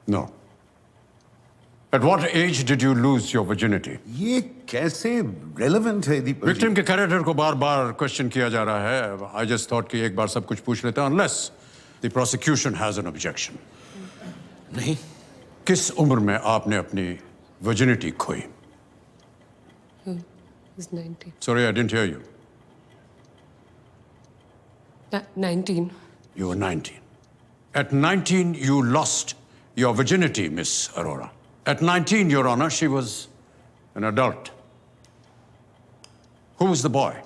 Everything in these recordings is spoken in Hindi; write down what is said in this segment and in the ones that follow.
No. At what age did you lose your virginity? ये कैसे relevant है दीपक जी? विक्टिम के कैरेक्टर को बार-बार क्वेश्चन किया जा रहा है. I just thought कि एक बार सब कुछ पूछ लेते हैं, unless the prosecution has an objection. नहीं. किस उम्र में आपने अपनी virginity खोई? He's 19. Sorry, I didn't hear you. 19. You were 19. At 19, you lost your virginity, Miss Arora. At 19, Your Honor, she was an adult. Who was the boy?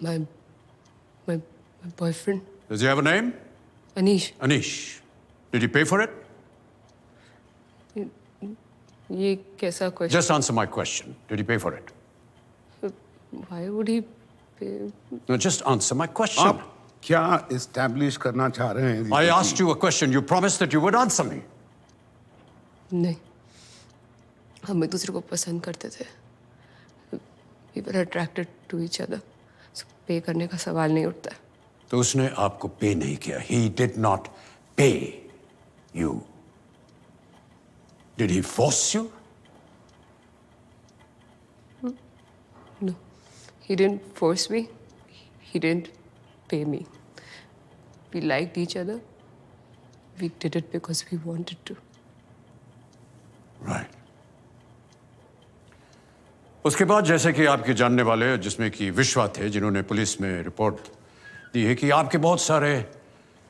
My boyfriend. Does he have a name? Anish. Anish. Did he pay for it? ये कैसा question? Just answer my question. Did he pay for it? Why would he pay? No, just answer my question. आप क्या establish करना चाह रहे हैं? I asked you a question. You promised that you would answer me. नहीं. हम एक दूसरे को पसंद करते थे. We were attracted to each other. So पे करने का सवाल नहीं उठता. तो उसने आपको पे नहीं किया. He did not pay you. Did he force you? No. He didn't force me. He didn't pay me. We liked each other. We did it because we wanted to. Right. उसके बाद जैसे कि आपके जानने वाले जिसमें कि विश्वा थे जिन्होंने पुलिस में रिपोर्ट दी है कि आपके बहुत सारे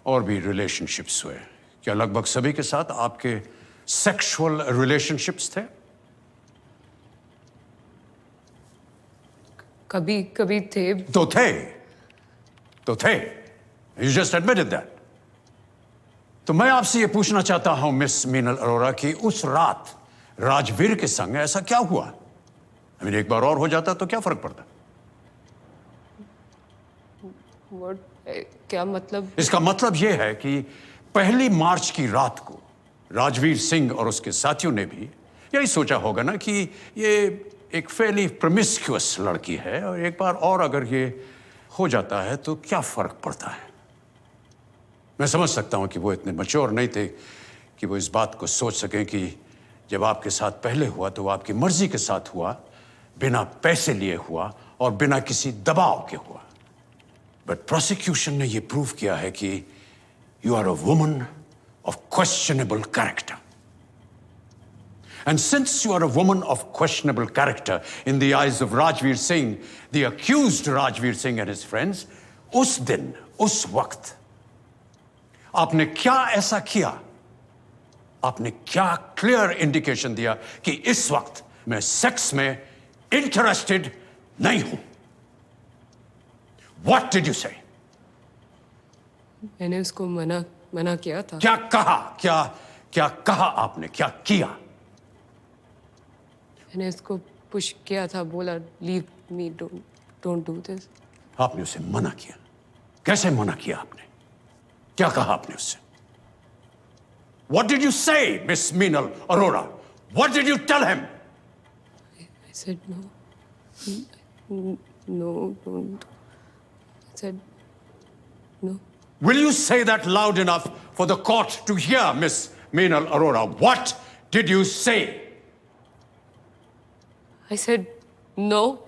और भी रिलेशनशिप्स हुए. क्या लगभग सभी के साथ आपके सेक्सुअल रिलेशनशिप्स थे? कभी कभी थे. तो थे. You just admitted that. तो मैं आपसे ये पूछना चाहता हूं मिस मीनल अरोरा कि उस रात राजवीर के संग ऐसा क्या हुआ? I mean, एक बार और हो जाता तो क्या फर्क पड़ता? What? क्या मतलब? इसका मतलब यह है कि 1 मार्च की रात को राजवीर सिंह और उसके साथियों ने भी यही सोचा होगा ना कि ये एक फेली प्रोमिस्क्यूअस लड़की है और एक बार और अगर ये हो जाता है तो क्या फर्क पड़ता है. मैं समझ सकता हूं कि वो इतने मैच्योर नहीं थे कि वो इस बात को सोच सकें कि जब आपके साथ पहले हुआ तो वो आपकी मर्जी के साथ हुआ, बिना पैसे लिए हुआ और बिना किसी दबाव के हुआ. बट प्रोसिक्यूशन ने ये प्रूव किया है कि you are a woman of questionable character. And since you are a woman of questionable character in the eyes of Rajveer Singh, the accused Rajveer Singh and his friends, उस दिन, उस वक्त, आपने क्या ऐसा किया? आपने क्या क्लियर इंडिकेशन दिया कि इस वक्त मैं सेक्स में इंटरेस्टेड नहीं हूं? What did you say? मैंने उसको मना किया था. क्या कहा? क्या कहा आपने? क्या किया? मैंने उसको पुश किया था, बोला leave me, don't do this. आपने उसे मना किया. कैसे मना किया आपने? क्या कहा आपने उससे? What did you say, Miss Meenal Arora? What did you tell him? I said no. No, don't. I said no. Will you say that loud enough for the court to hear, Miss Meenal Arora? What did you say? I said no.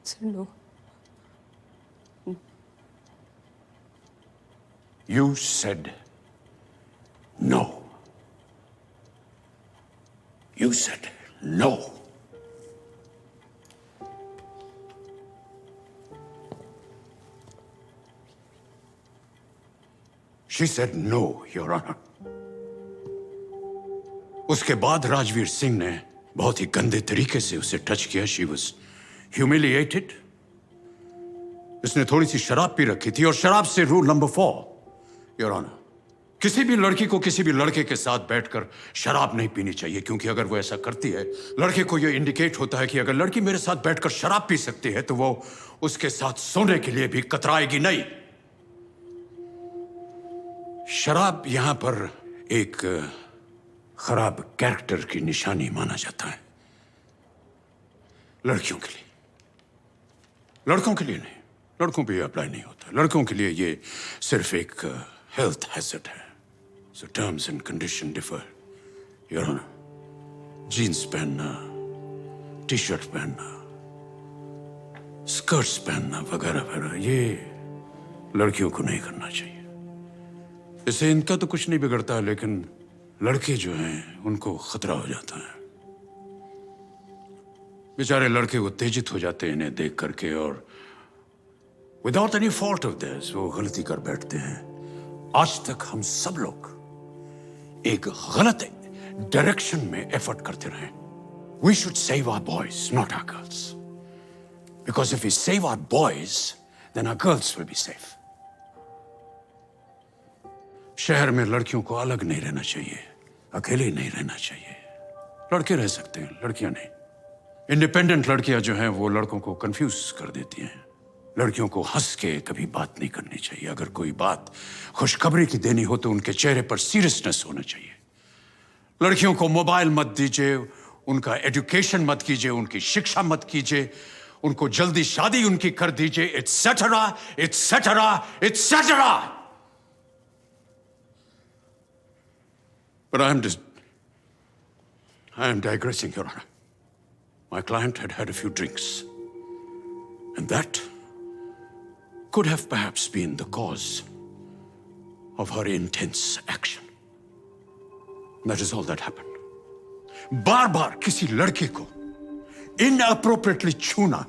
I said no. You said no. You said no. She said no, Your Honor. उसके बाद राजवीर सिंह ने बहुत ही गंदे तरीके से उसे टच किया. She was humiliated. उसने थोड़ी सी शराब पी रखी थी और शराब से रूल नंबर 4, Your Honor, किसी भी लड़की को किसी भी लड़के के साथ बैठकर शराब नहीं पीनी चाहिए, क्योंकि अगर वो ऐसा करती है, लड़के को यह इंडिकेट होता है कि अगर लड़की मेरे साथ बैठकर शराब पी सकती है तो वो उसके साथ सोने के लिए भी कतराएगी नहीं. शराब यहां पर एक खराब कैरेक्टर की निशानी माना जाता है लड़कियों के लिए. लड़कों के लिए नहीं. लड़कों पे अप्लाई नहीं होता। लड़कों के लिए ये सिर्फ एक हेल्थ हैजर्ड है। So terms and conditions differ. Your honour, jeans पहनना, टी शर्ट पहनना, स्कर्ट्स पहनना वगैरह वगैरह ये लड़कियों को नहीं करना चाहिए। इससे इनका तो कुछ नहीं बिगड़ता, लेकिन लड़के जो हैं उनको खतरा हो जाता है। बेचारे लड़के उत्तेजित हो जाते हैं इन्हें देख करके, और without any fault of this वो गलती कर बैठते हैं। आज तक हम सब लोग एक गलत डायरेक्शन में एफर्ट करते रहे। We should save our boys, not our girls, because if we save our boys then our girls will be safe. शहर में लड़कियों को अलग नहीं रहना चाहिए, अकेले नहीं रहना चाहिए। लड़के रह सकते हैं, लड़कियां नहीं। इंडिपेंडेंट लड़कियां जो हैं वो लड़कों को कंफ्यूज कर देती हैं। लड़कियों को हंस के कभी बात नहीं करनी चाहिए। अगर कोई बात खुशखबरी की देनी हो तो उनके चेहरे पर सीरियसनेस होना चाहिए। लड़कियों को मोबाइल मत दीजिए, उनका एजुकेशन मत कीजिए, उनकी शिक्षा मत कीजिए, उनको जल्दी शादी उनकी कर दीजिए, etcetera etcetera etcetera. But I am digressing, Your Honor. My client had had a few drinks, and that could have perhaps been the cause of her intense action. That is all that happened. बार-बार किसी लड़के को inappropriately छूना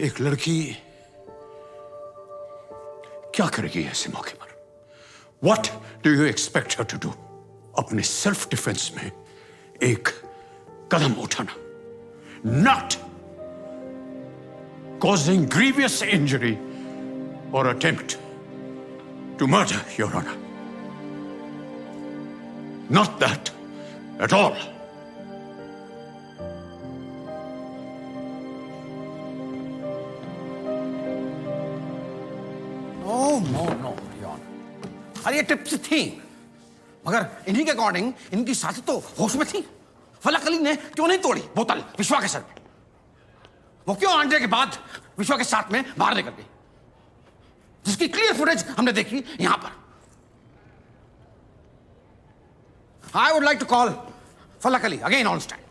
एक लड़की क्या करेगी ऐसे मौके पर? What do you expect her to do? अपने सेल्फ डिफेंस में एक कदम उठाना, not causing grievous injury or attempt to murder, Your Honor. Not that at all. No, अरे ये टिप्स थी, मगर इन्हीं के अकॉर्डिंग इनकी साथी तो होश में थी। फलक अली ने क्यों नहीं तोड़ी बोतल विश्वा के सर पे? वो क्यों आंटे के बाद विश्वा के साथ में बाहर निकल गई, जिसकी क्लियर फुटेज हमने देखी यहां पर। I would like to call Falak Ali again on stand.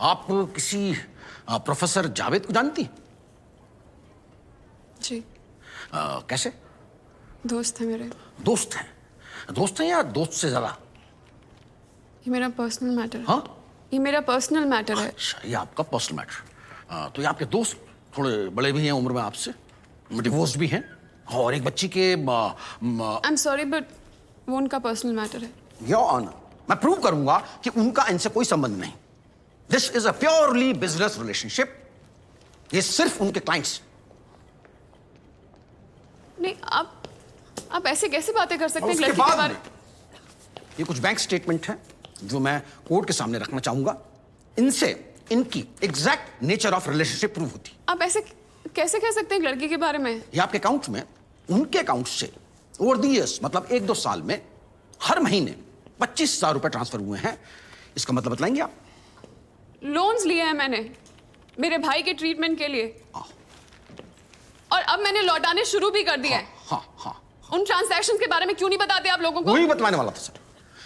आप किसी प्रोफेसर जावेद को जानती हैं? जी। कैसे? दोस्त है मेरे। दोस्त हैं? दोस्त हैं या दोस्त से ज्यादा? ये मेरा पर्सनल मैटर है। हाँ? ये मेरा पर्सनल मैटर है। अच्छा, ये आपका पर्सनल मैटर। तो ये आपके दोस्त थोड़े बड़े भी हैं उम्र में आपसे, डिवोर्स भी हैं, और एक बच्ची के आई एम सॉरी बट वो उनका पर्सनल मैटर है। योर ऑनर, मैं प्रूव करूंगा कि उनका इनसे कोई संबंध नहीं। This is a purely business relationship. ये सिर्फ उनके क्लाइंट्स। नहीं, आप ऐसे कैसे बातें कर सकते हैं उसके लड़की के बाद बारे में ये कुछ बैंक स्टेटमेंट है जो मैं कोर्ट के सामने रखना चाहूंगा। इनसे इनकी exact nature of relationship prove होती। आप ऐसे कैसे कह सकते हैं लड़की के बारे में? ये आपके अकाउंट में उनके अकाउंट से ओवर द इयर्स, मतलब 1-2 साल में हर महीने 25,000 रुपए ट्रांसफर हुए हैं। इसका मतलब बतलाएंगे आप? लोन्स लिए हैं मैंने मेरे भाई के ट्रीटमेंट के लिए, और अब मैंने लौटाने शुरू भी कर दिए हैं। हाँ। उन ट्रांजैक्शंस के बारे में क्यों नहीं बताते आप लोगों को? वही बतलाने वाला था सर,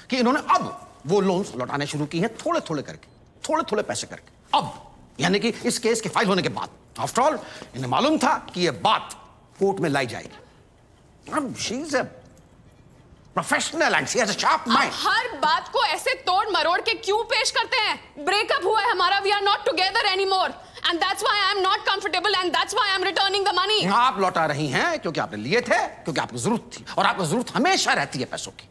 कि इन्होंने अब वो लोन्स लौटाने शुरू की हैं, थोड़े थोड़े पैसे करके। अब यानी कि इस केस के फाइल होने के बाद। आफ्टर ऑल इन्हें मालूम था कि ये बात कोर्ट में लाई जाएगी। She is a professional and she has a sharp mind. हर बात को ऐसे तोड़ मरोड़ के क्यों पेश करते हैं? ब्रेकअप हुआ है हमारा, we are not together anymore, and that's why I am not comfortable, and that's why I am returning the money. आप लौटा रही हैं क्योंकि आपने लिए थे, क्योंकि आपको जरूरत थी, और आपको जरूरत हमेशा रहती है पैसों की।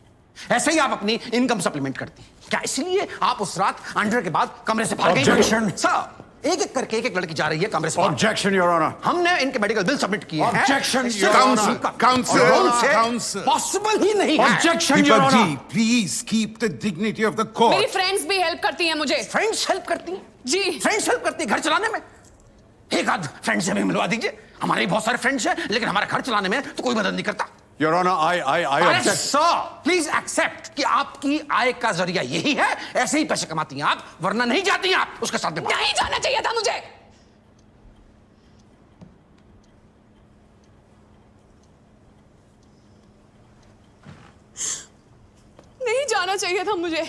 ऐसे ही आप अपनी इनकम सप्लीमेंट करती हैं। क्या इसलिए आप उस रात अंडर के बाद कमरे से बाहर गई? Objection. सर, एक करके एक लड़की जा रही है कमरे से बाहर। Objection, Your Honor. हमने इनके मेडिकल बिल सबमिट किए हैं। Objection, इससे Your Honor. Counsel. पॉसिबल ही नहीं है। Objection, Your Deepak Honor. जी, please keep the dignity of the मेरी court. फ्रेंड्स भी हेल्प करती हैं मुझे। फ्रेंड्स हेल्प करती हैं? जी। फ्रेंड्स हेल्प करती है घर चलाने में? एक आध फ्रेंड से हमें मिलवा दीजिए। हमारे भी बहुत सारे फ्रेंड्स हैं, लेकिन हमारा घर चलाने में तो कोई मदद नहीं करता। Your honour I object. Sir please accept कि आपकी आय का जरिया यही है, ऐसे ही पैसे कमाती हैं आप, वरना नहीं जाती हैं आप उसके साथ में। नहीं जाना चाहिए था मुझे। नहीं जाना चाहिए था मुझे।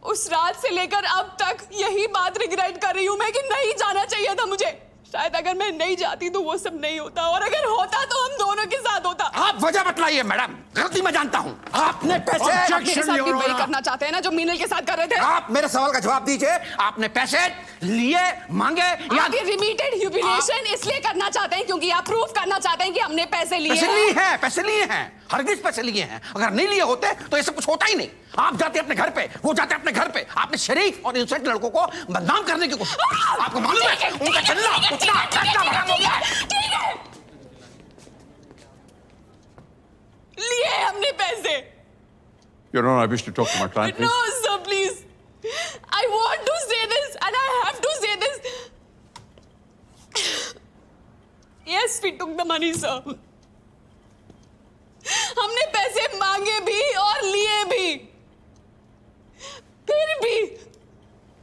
उस रात से लेकर अब तक यही बात रिग्रेट कर रही हूं मैं कि नहीं जाना चाहिए था मुझे। शायद अगर मैं नहीं जाती तो वो सब नहीं होता, और अगर होता तो हम दोनों के साथ होता। आप वजह बतलाइए मैडम, गलती मैं जानता हूं। आपने पैसे आप मेरे साथ भी वही करना चाहते हैं ना जो मीनल के साथ कर रहे थे। आप मेरे सवाल का जवाब दीजिए। आपने पैसे लिए, मांगे या आप ये रिपीटेड ह्यूमिलिएशन इसलिए करना चाहते हैं क्योंकि आप प्रूफ करना चाहते हैं कि हमने पैसे लिए पैसे हैं। लिए हैं? पैसे लिए हैं, हरगिज पैसे लिए हैं। अगर नहीं लिए होते तो ये सब कुछ होता ही नहीं। आप जाते अपने घर पे, वो जाते अपने घर पे। आपने शरीफ और इनोसेंट लड़कों को बदनाम करने की कोशिश। आपको मालूम है उनका चलना उतना हो गया है। ठीक है, लिए हमने पैसे। Your honour, I wish to talk to my client. No, sir, please. I want to say this and I have to say this. Yes, we took the money, sir. हमने पैसे मांगे भी और लिए भी।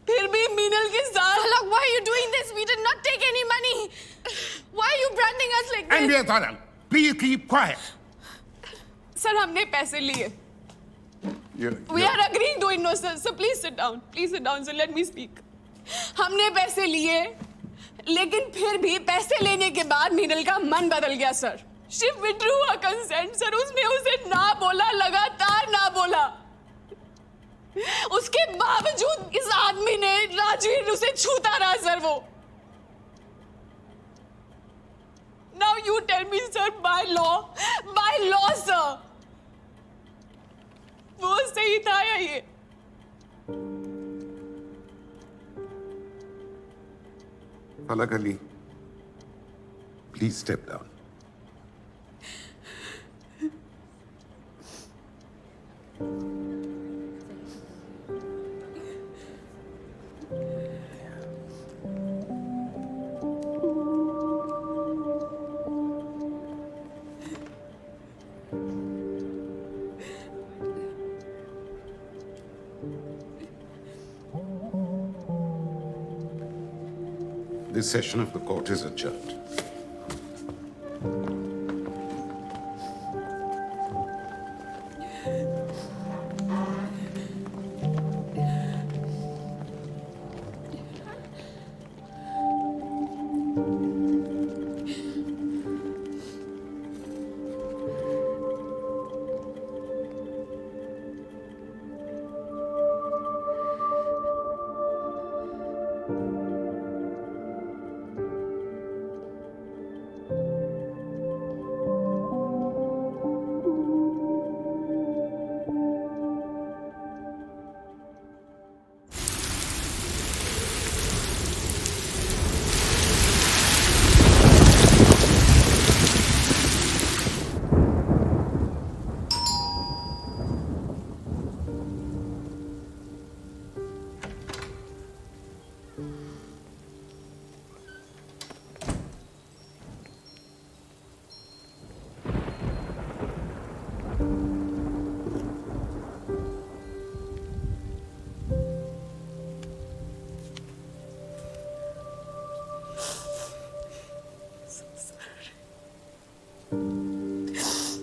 फिर भी मीनल के साथ। Look, why are you doing this? We did not take any money. Why are you branding us like this? Amrita, please keep quiet. Sir, हमने पैसे लिए। We are agreeing to it, no, sir. So please sit down. Please sit down, sir. Let me speak. हमने पैसे लिए, लेकिन फिर भी पैसे लेने के बाद मीनल का मन बदल गया, sir. She withdrew her consent, sir. उसने उसे ना बोला, लगातार ना बोला। उसके बावजूद इस आदमी ने, राजवीर, उसे छूता रहा, सर। वो Now you tell me, sir, by law, sir. वो सही था या ये? Falak Ali, please step down. This session of the court is adjourned.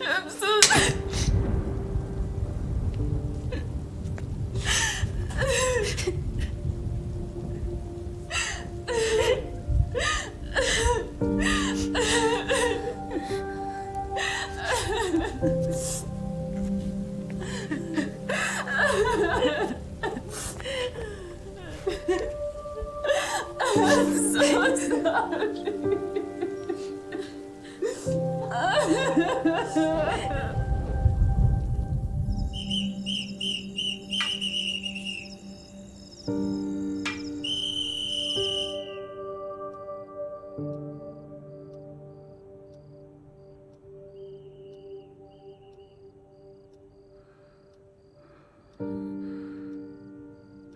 I'm so sorry.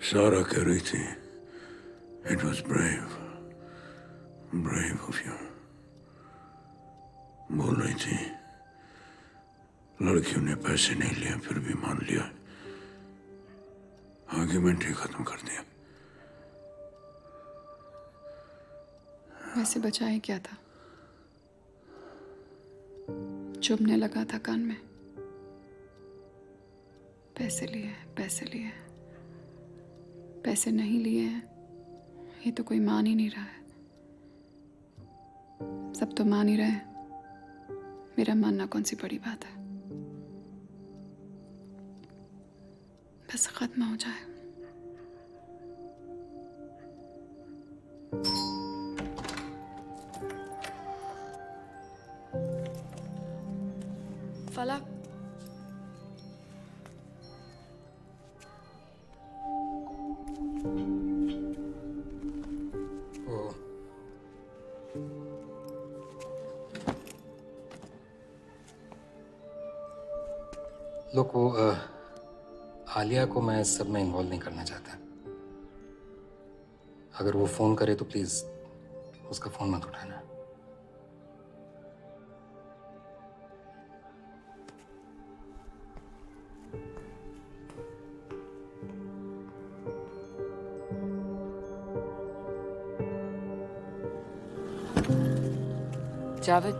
सारा कह रही थी, it was brave of you. बोल रही थी पैसे नहीं लिए फिर भी मान लिया, आर्ग्यूमेंट ही खत्म कर दिया। वैसे बचाए क्या था? चुभने लगा था कान में। पैसे लिए हैं, पैसे लिए हैं, पैसे नहीं लिए हैं, ये तो कोई मान ही नहीं रहा है। सब तो मान ही रहे हैं, मेरा मानना कौन सी बड़ी बात है। बस खत्म हो जाए। फलक, लोग वो आलिया को मैं इस सब में इन्वॉल्व नहीं करना चाहता। अगर वो फोन करे तो प्लीज उसका फोन मत उठाना। Javed,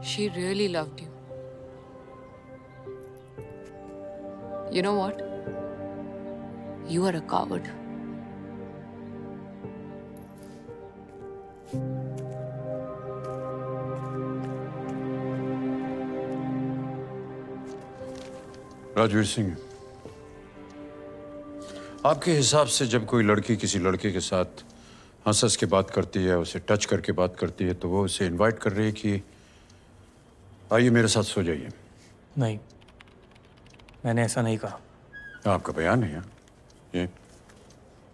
she really loved you. You know what? You are a coward. Rajveer Singh, आपके हिसाब से जब कोई लड़की किसी लड़के के साथ हंस हंस के बात करती है, उसे टच करके बात करती है, तो वो उसे इनवाइट कर रही है कि आइए मेरे साथ सो जाइए? नहीं, मैंने ऐसा नहीं कहा। आपका बयान है ये?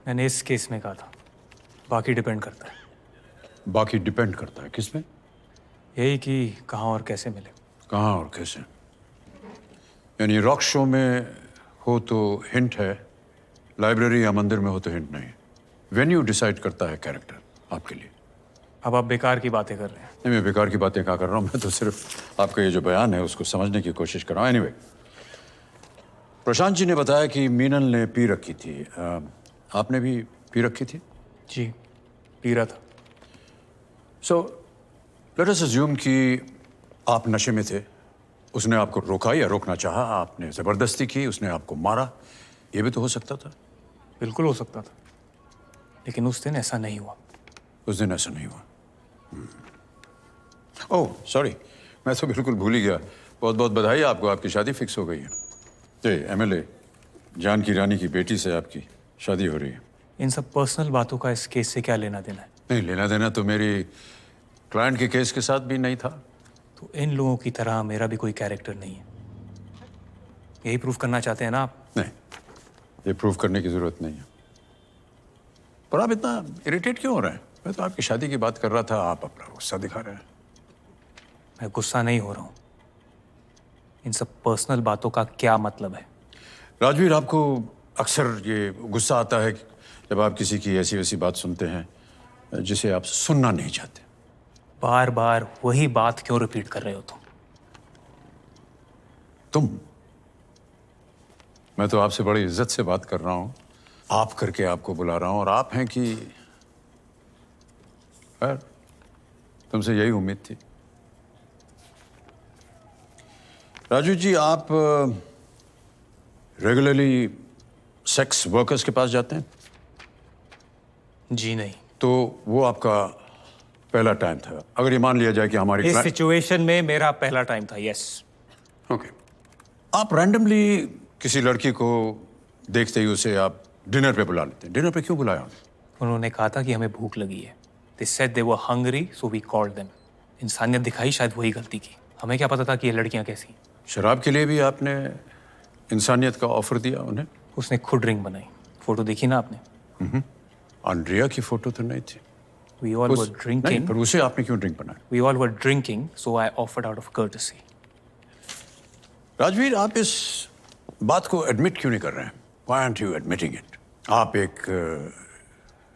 मैंने इस केस में कहा था, बाकी डिपेंड करता है। बाकी डिपेंड करता है किस में? यही कि कहाँ और कैसे मिले। कहाँ और कैसे? यानी रॉक शो में हो तो हिंट है, लाइब्रेरी या मंदिर में हो तो हिंट नहीं। वेन्यू डिसाइड करता है कैरेक्टर आपके लिए। अब आप बेकार की बातें कर रहे हैं। नहीं, मैं बेकार की बातें कहाँ कर रहा हूँ, मैं तो सिर्फ आपका ये जो बयान है उसको समझने की कोशिश कर रहा हूँ। एनीवे, प्रशांत जी ने बताया कि मीनल ने पी रखी थी। आपने भी पी रखी थी? जी, पी रहा था। सो लेट अस अज्यूम कि आप नशे में थे, उसने आपको रोका या रोकना चाहा, आपने ज़बरदस्ती की, उसने आपको मारा, ये भी तो हो सकता था। बिल्कुल हो सकता था, लेकिन उस दिन ऐसा नहीं हुआ। उस दिन ऐसा नहीं हुआ। ओह सॉरी, मैं तो बिल्कुल भूल ही गया। बहुत बहुत बधाई आपको, आपकी शादी फिक्स हो गई है। ये एमएलए जानकी रानी की बेटी से आपकी शादी हो रही है। इन सब पर्सनल बातों का इस केस से क्या लेना देना है? नहीं, लेना देना तो मेरी क्लाइंट के केस के साथ भी नहीं था। तो इन लोगों की तरह मेरा भी कोई कैरेक्टर नहीं है। यही प्रूफ करना चाहते हैं ना आप? नहीं, ये प्रूफ करने की जरूरत नहीं है। पर आप इतना इरिटेट क्यों हो रहे हैं? मैं तो आपकी शादी की बात कर रहा था, आप अपना गुस्सा दिखा रहे हैं। मैं गुस्सा नहीं हो रहा हूँ। इन सब पर्सनल बातों का क्या मतलब है? राजवीर, आपको अक्सर ये गुस्सा आता है जब आप किसी की ऐसी वैसी बात सुनते हैं जिसे आप सुनना नहीं चाहते। बार बार वही बात क्यों रिपीट कर रहे हो तुम? मैं तो आपसे बड़ी इज्जत से बात कर रहा हूं, आप करके आपको बुला रहा हूं, और आप हैं कि खैर, तुमसे यही उम्मीद थी। राजू जी, आप रेगुलरली सेक्स वर्कर्स के पास जाते हैं? जी नहीं। तो वो आपका पहला टाइम था? अगर ये मान लिया जाए कि हमारी इस सिचुएशन में मेरा पहला टाइम था, यस। ओके। आप रैंडमली किसी लड़की को देखते ही उसे आप डिनर पे बुला लेते हैं? डिनर पे क्यों बुलाया उन्हें? उन्होंने कहा था कि हमें भूख लगी है। They said they were hungry, so we called them. इंसानियत दिखाई, शायद वही गलती की। हमें क्या पता था कि ये लड़कियां कैसी हैं। शराब के लिए भी आपने इंसानियत का ऑफर दिया उन्हें? उसने खुद ड्रिंक बनाई। फोटो देखी ना आपने? आंड्रिया की फोटो तो नहीं थी। We all were नहीं, drinking. पर उसे आपने क्यों ड्रिंक बनाया? We all were drinking, so I offered out of courtesy. Rajveer, आप इस बात को एडमिट क्यों नहीं कर रहे हैं? Why aren't you admitting it? आप एक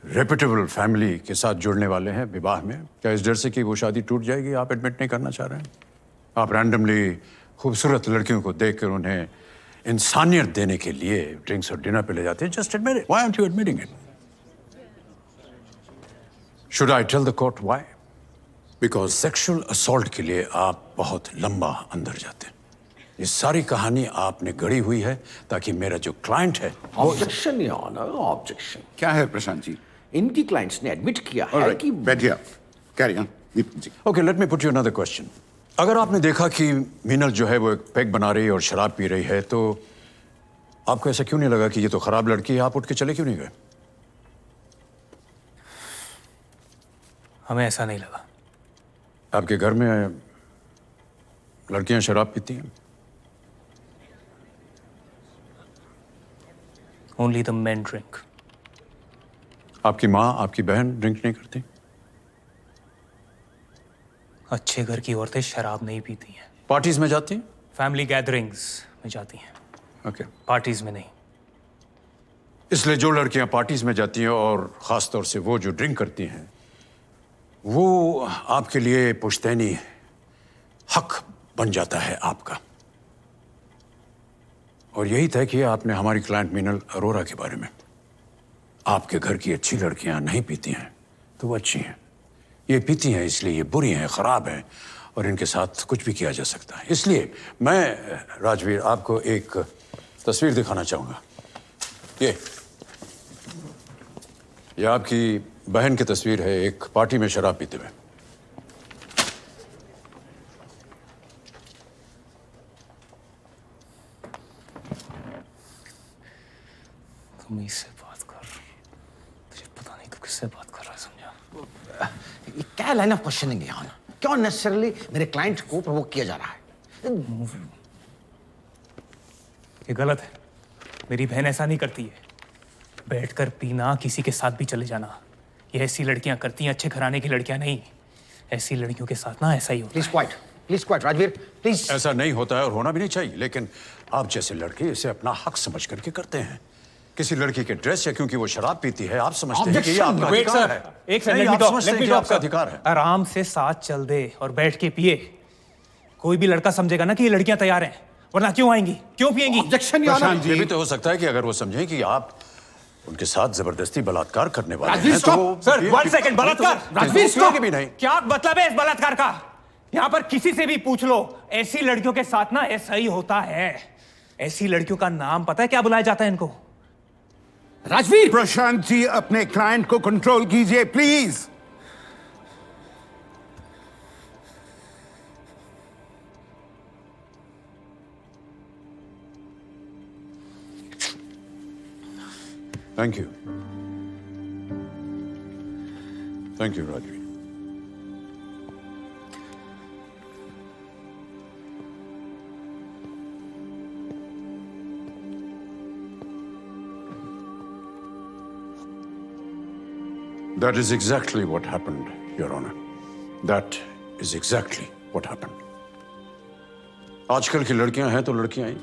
रेपुटेबल फैमिली के साथ जुड़ने वाले हैं विवाह में। क्या इस डर से कि वो शादी टूट जाएगी आप एडमिट नहीं करना चाह रहे हैं? आप रैंडमली खूबसूरत लड़कियों को देखकर उन्हें इंसानियत देने के लिए ड्रिंक्स और डिनर पे ले जाते हैं. Just admit it. Why aren't you admitting it? Should I tell the court why? Because sexual assault के लिए आप बहुत लंबा अंदर जाते हैं. ये सारी कहानी आपने गढ़ी हुई है ताकि मेरा जो क्लाइंट है ऑब्जेक्शन योर ऑनर, ऑब्जेक्शन. क्या है प्रशांत जी? इनकी क्लाइंट्स ने एडमिट किया All है right, कि बैठिए आप. Carry on. Deepak ji. Okay, let me put you another question. अगर आपने देखा कि मीनल जो है वो एक पैग बना रही है और शराब पी रही है, तो आपको ऐसा क्यों नहीं लगा कि ये तो खराब लड़की है, आप उठ के चले क्यों नहीं गए? हमें ऐसा नहीं लगा. आपके घर में लड़कियां शराब पीती हैं? Only the main drink. आपकी माँ, आपकी बहन ड्रिंक नहीं करती? अच्छे घर की औरतें शराब नहीं पीती हैं. पार्टीज में जाती हैं? फैमिली गैदरिंग्स में जाती हैं, ओके. पार्टीज में नहीं. इसलिए जो लड़कियां पार्टीज में जाती हैं और ख़ास तौर से वो जो ड्रिंक करती हैं, वो आपके लिए पुश्तैनी हक बन जाता है आपका. और यही तय किया आपने हमारी क्लाइंट मीनल अरोरा के बारे में. आपके घर की अच्छी लड़कियां नहीं पीती हैं तो वो अच्छी हैं. ये पीती हैं इसलिए ये बुरी हैं, ख़राब हैं, और इनके साथ कुछ भी किया जा सकता है. इसलिए मैं राजवीर आपको एक तस्वीर दिखाना चाहूँगा. ये आपकी बहन की तस्वीर है एक पार्टी में शराब पीते हुए. तुम इससे बात कर, तुझे पता नहीं तू किससे बात कर रहा है, समझा? ये क्या लाइन ऑफ क्वेश्चनिंग है यहाँ? क्यों नेसेसरली मेरे क्लाइंट को प्रोवोक किया जा रहा है? ये गलत है. मेरी बहन ऐसा नहीं करती है. बैठकर पीना, किसी के साथ भी चले जाना, ये ऐसी लड़कियां करती हैं, अच्छे घराने की लड़कियां नहीं. ऐसी लड़कियों के साथ ना ऐसा ही होता है. Please quite Rajveer, please. ऐसा नहीं होता है और होना भी नहीं चाहिए, लेकिन आप जैसे लड़के इसे अपना हक समझ करके करते हैं. किसी लड़की के ड्रेस या क्योंकि वो शराब पीती है आप समझते हैं कि ये आपका Wait, अधिकार sir. है. एक सेकंड, नहीं, let me आप talk, समझते let हैं me कि talk, आपका sir. अधिकार है. आराम से साथ चल दे और बैठ के पिए. कोई भी लड़का समझेगा ना कि ये लड़कियां तैयार हैं, वरना क्यों आएंगी, क्यों पिएंगी? Objection your Prashant honour. जी, ये भी तो हो सकता है कि अगर वो समझें कि आप उनके साथ जबरदस्ती बलात्कार करने वाले राजवीर, हैं, stop. वो सर, one second, बलात्कार. राजवीर, stop. भी नहीं. क्या मतलब है इस बलात्कार का? यहाँ पर किसी से भी पूछ लो, ऐसी लड़कियों के साथ ना ऐसा ही होता है. ऐसी लड़कियों का नाम पता है क्या बुलाया जाता है इनको? राजवीर, प्रशांत जी, अपने क्लाइंट को कंट्रोल कीजिए please. Thank you. Thank you Rajveer. That is exactly what happened, Your Honor. That is exactly what happened. आजकल की लड़कियां हैं तो लड़कियां ही.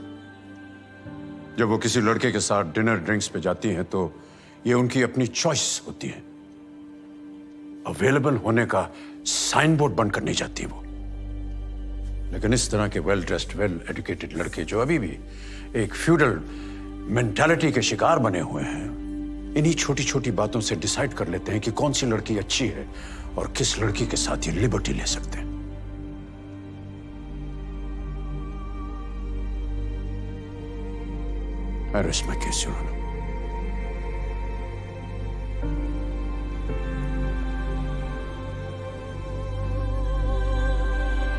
जब वो किसी लड़के के साथ डिनर ड्रिंक्स पे जाती हैं तो ये उनकी अपनी चॉइस होती है. अवेलेबल होने का साइन बोर्ड बनकर नहीं जाती वो. लेकिन इस तरह के वेल ड्रेस्ड, वेल एजुकेटेड लड़के जो अभी भी एक फ्यूडल मेंटालिटी के शिकार बने हुए हैं, इन्हीं छोटी छोटी बातों से डिसाइड कर लेते हैं कि कौन सी लड़की अच्छी है और किस लड़की के साथ ये लिबर्टी ले सकते हैं. I rest my case, Your Honor.